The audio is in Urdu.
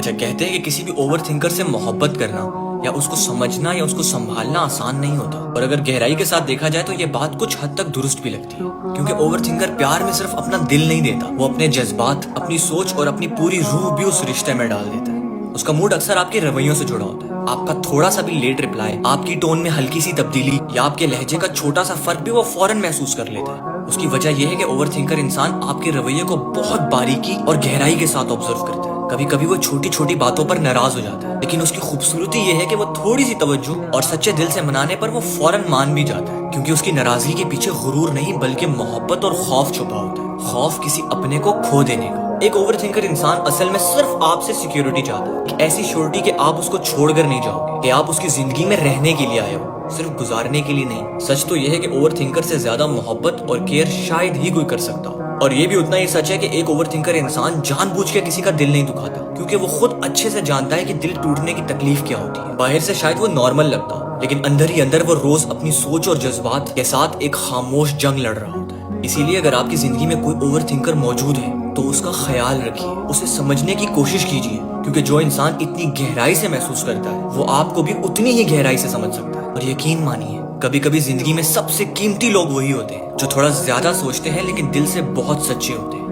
اچھا، کہتے ہیں کہ کسی بھی اوور تھنکر سے محبت کرنا یا اس کو سمجھنا یا اس کو سنبھالنا آسان نہیں ہوتا، اور اگر گہرائی کے ساتھ دیکھا جائے تو یہ بات کچھ حد تک درست بھی لگتی ہے، کیونکہ اوور تھنکر پیار میں صرف اپنا دل نہیں دیتا، وہ اپنے جذبات، اپنی سوچ اور اپنی پوری روح بھی اس رشتے میں ڈال دیتا ہے۔ اس کا موڈ اکثر آپ کے رویوں سے جڑا ہوتا ہے، آپ کا تھوڑا سا بھی لیٹ رپلائی، آپ کی ٹون میں ہلکی سی تبدیلی یا آپ کے لہجے کا چھوٹا سا فرق بھی وہ فوراً محسوس کر لیتا ہے۔ اس کی وجہ یہ ہے کہ اوور تھنکر انسان آپ کے رویے کو بہت باریکی اور گہرائی کے ساتھ آبزرو کرتا ہے۔ کبھی کبھی وہ چھوٹی چھوٹی باتوں پر ناراض ہو جاتا ہے، لیکن اس کی خوبصورتی یہ ہے کہ وہ تھوڑی سی توجہ اور سچے دل سے منانے پر وہ فوراً مان بھی جاتا ہے، کیونکہ اس کی ناراضگی کے پیچھے غرور نہیں بلکہ محبت اور خوف چھپا ہوتا ہے، خوف کسی اپنے کو کھو دینے کا۔ ایک اوور تھنکر انسان اصل میں صرف آپ سے سیکیورٹی چاہتا ہے، ایک ایسی شیورٹی کہ آپ اس کو چھوڑ کر نہیں جاؤ گے، کہ آپ اس کی زندگی میں رہنے کے لیے آئے ہو، صرف گزارنے کے لیے نہیں۔ سچ تو یہ ہے کہ اوور تھنکر سے زیادہ محبت اور کیئر شاید ہی کوئی کر سکتا ہو، اور یہ بھی اتنا ہی سچ ہے کہ ایک اوور تھنکر انسان جان بوجھ کے کسی کا دل نہیں دکھاتا، کیونکہ وہ خود اچھے سے جانتا ہے کہ دل ٹوٹنے کی تکلیف کیا ہوتی ہے۔ باہر سے شاید وہ نارمل لگتا ہو، لیکن اندر ہی اندر وہ روز اپنی سوچ اور جذبات کے ساتھ ایک خاموش جنگ لڑ رہا ہوتا ہے۔ اسی لیے اگر آپ کی زندگی میں کوئی اوور تھنکر موجود ہے تو اس کا خیال رکھیے، اسے سمجھنے کی کوشش کیجیے، کیونکہ جو انسان اتنی گہرائی سے محسوس کرتا ہے وہ آپ کو بھی اتنی ہی گہرائی سے سمجھ سکتا ہے۔ اور یقین مانیے، کبھی کبھی زندگی میں سب سے قیمتی لوگ وہی ہوتے ہیں جو تھوڑا زیادہ سوچتے ہیں لیکن دل سے بہت سچے ہوتے ہیں۔